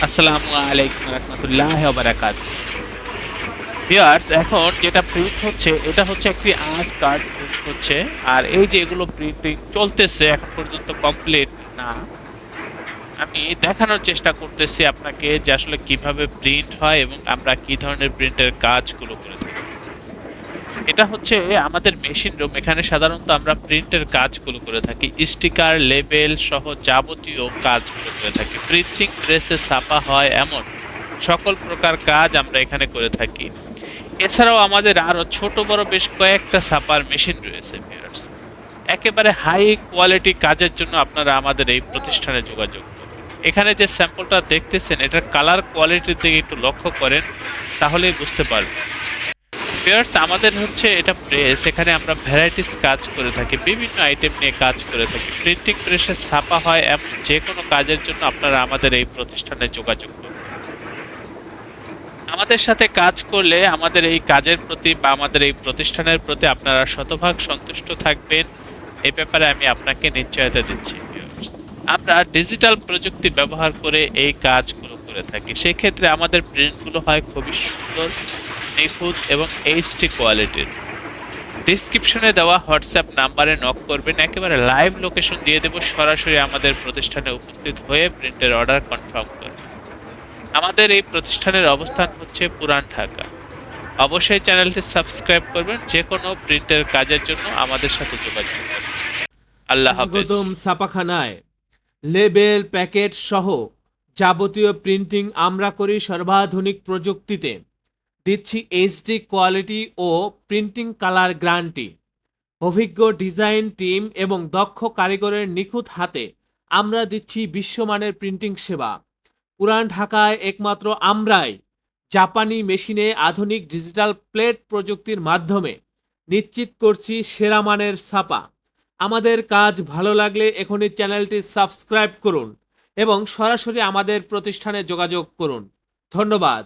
আসসালামু আলাইকুম রহমতুল্লাহ বারাকাতুহু। ভিউয়ার্স, এখন যেটা প্রিন্ট হচ্ছে এটা হচ্ছে একটি আর্ট কার্ড প্রিন্ট হচ্ছে। আর এই যে এগুলো প্রিন্টিং চলতেছে এখন পর্যন্ত কমপ্লিট না। আমি দেখানোর চেষ্টা করতেছি আপনাকে যে আসলে কিভাবে প্রিন্ট হয় এবং আমরা কি ধরনের প্রিন্টের কাজগুলো করে থাকি। এটা হচ্ছে আমাদের মেশিন রুম। এখানে সাধারণত আমরা প্রিন্টের কাজগুলো করে থাকি, স্টিকার, লেবেল সহ যাবতীয় কাজগুলো করে থাকি। প্রিন্টিং প্রেসে ছাপা হয় এমন সকল প্রকার কাজ আমরা এখানে করে থাকি। এছাড়াও আমাদের আরো ছোট বড় বেশ কয়েকটা ছাপার মেশিন রয়েছে ভিউয়ার্স। একেবারে হাই কোয়ালিটি কাজের জন্য আপনারা আমাদের এই প্রতিষ্ঠানে যোগাযোগ করুন। এখানে যে স্যাম্পলটা দেখতেছেন এটার কালার কোয়ালিটির দিকে একটু লক্ষ্য করেন, তাহলেই বুঝতে পারবেন। ভিউয়ার্স, আমাদের হচ্ছে এটা প্রেস। এখানে আমরা ভ্যারাইটিস কাজ করে থাকি, বিভিন্ন আইটেম নিয়ে কাজ করে থাকি। প্রিন্টিং প্রেসে ছাপা হয় এমন যে কোনো কাজের জন্য আপনারা আমাদের এই প্রতিষ্ঠানে যোগাযোগ করুন। আমাদের সাথে কাজ করলে আমাদের এই কাজের প্রতি বা আমাদের এই প্রতিষ্ঠানের প্রতি আপনারা শতভাগ সন্তুষ্ট থাকবেন, এই ব্যাপারে আমি আপনাকে নিশ্চয়তা দিচ্ছি। আমরা ডিজিটাল প্রযুক্তি ব্যবহার করে এই কাজগুলো করে থাকি। সেই ক্ষেত্রে আমাদের প্রিন্টগুলো হয় খুবই সুন্দর, নিখুঁত এবং এইচডি কোয়ালিটির। ডিসক্রিপশনে দেওয়া হোয়াটসঅ্যাপ নাম্বারে নক করবেন, একেবারে লাইভ লোকেশন দিয়ে দেব। সরাসরি আমাদের প্রতিষ্ঠানে উপস্থিত হয়ে প্রিন্টের অর্ডার কনফার্ম করবেন। আমাদের এই প্রতিষ্ঠানের অবস্থান হচ্ছে পুরান ঢাকা। অবশ্যই চ্যানেলটি সাবস্ক্রাইব করবেন। যে কোনো প্রিন্টের কাজের জন্য আমাদের সাথে যোগাযোগ করবেন। আল্লাহ হাফেজ। স্বাগতম ছাপাখানায়। লেবেল, প্যাকেট সহ যাবতীয় প্রিন্টিং আমরা করি সর্বাধুনিক প্রযুক্তিতে। দিচ্ছি এইচডি কোয়ালিটি ও প্রিন্টিং কালার গ্যারান্টি। অভিজ্ঞ ডিজাইন টিম এবং দক্ষ কারিগরের নিখুঁত হাতে আমরা দিচ্ছি বিশ্বমানের প্রিন্টিং সেবা। পুরান ঢাকায় একমাত্র আমরাই জাপানি মেশিনে আধুনিক ডিজিটাল প্লেট প্রযুক্তির মাধ্যমে নিশ্চিত করছি সেরা মানের ছাপা। আমাদের কাজ ভালো লাগলে এখনই চ্যানেলটি সাবস্ক্রাইব করুন এবং সরাসরি আমাদের প্রতিষ্ঠানে যোগাযোগ করুন। ধন্যবাদ।